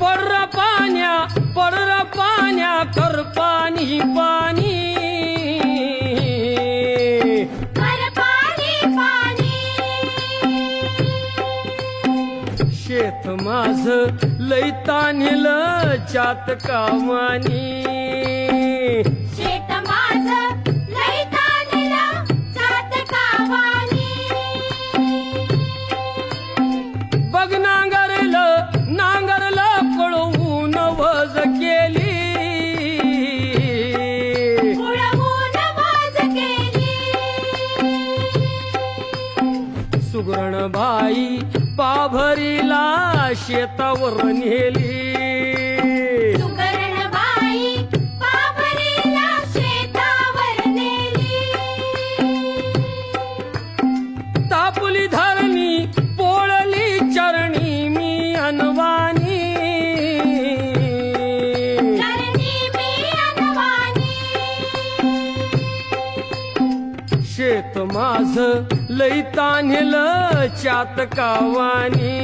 पडर पाण्या कर पाणी पाणी कर पाणी पाणी शेत माझ लई तान्हिल चातकावानी शेत माझं लई ताणलं चातकावानी बघ नांगरलं पळवून वज केली उडवून वाज केली सुगरण बाई पाभरीला शेतावर नेली सुगरणबाई पाभरीला शेतावर नेली तापुली धरणी पोळली चरणी मी अनवानी चरणी मी अनवानी शेत माझ लई तान्हिल चातकावानी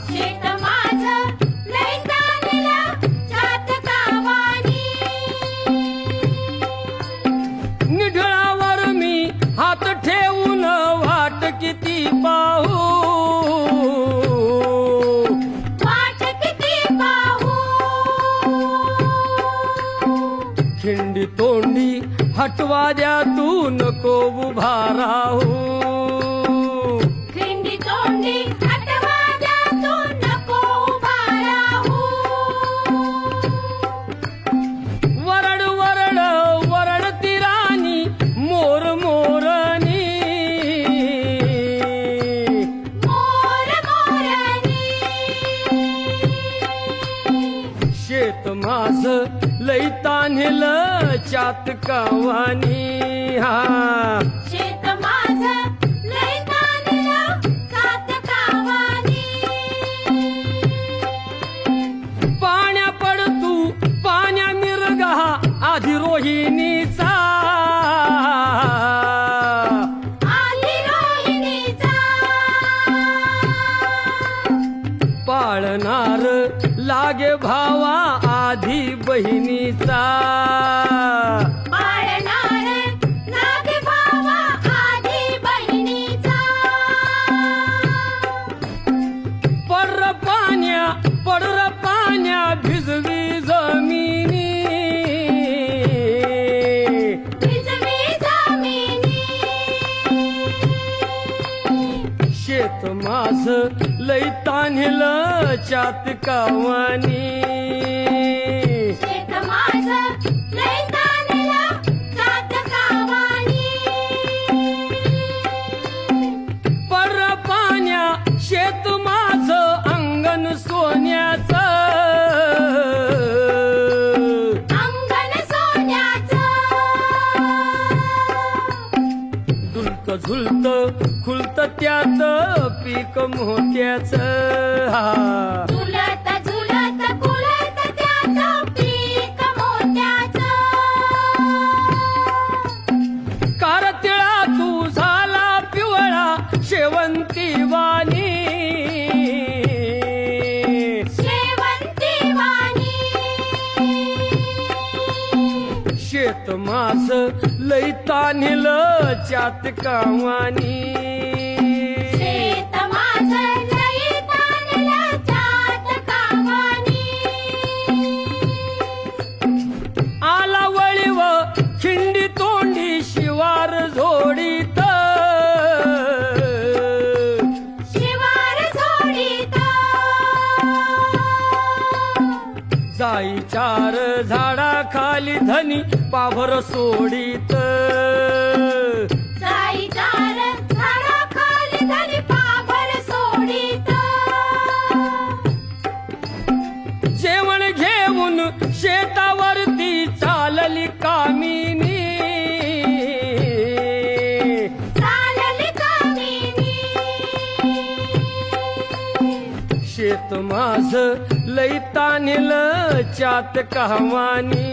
शेत माझं लई ताणलं चातकावानी निढळावर मी हात ठेवून वाट किती पाहू वाट किती पाहू खिंडी तोंडी हटवा द्या तू नको उभा राहू खिंडी तोंडी हटवा द्या तू नको उभा राहू वरड वरड वरडती राणी मोर मोरनी मोर मोरनी शेत माझ लई तान्हिल चातकावानी शेत माझं लई ताणलं चातकावानी पाण्या पड तू पाण्या मिरगा आधी रोहिणीचा आली रोहिणीचा पाळणार लागे भावा आधी बहिणीचा पाळणार लागे भावा आधी बहिणीचा पडर पाण्या भिजवी जमिनी भिजवी जमिनी शेत माझ लई तान्हिल चातकावानी शेत माझं लई ताणलं चातकावानी पडर पाण्या शेत माझ अंगण सोन्याचं अंगण सोन्याचं डुलत झुलत खुलत त्यात पीक मोत्याचं झुलत झुलत खुलत त्याचं पीक मोत्याचं कारतिळा तू झाला पिवळा शेवंती वाणी शेवंती वाणी शेत माझ लई तान्हिल चातकावानी शेत माझं लई ताणलं चातकावानी आला वळीव खिंडी तोंडी शिवार झोडीत शिवार झोडीत जाई चार झाडाखाली धनी पाभर सोडीत जाई चार झाडाखाली धनी पाभर सोडीत जेवण घेऊन शेतावरती चालली कामिनी चालली कामिनी शेत माझ लई तान्हिल चातकावानी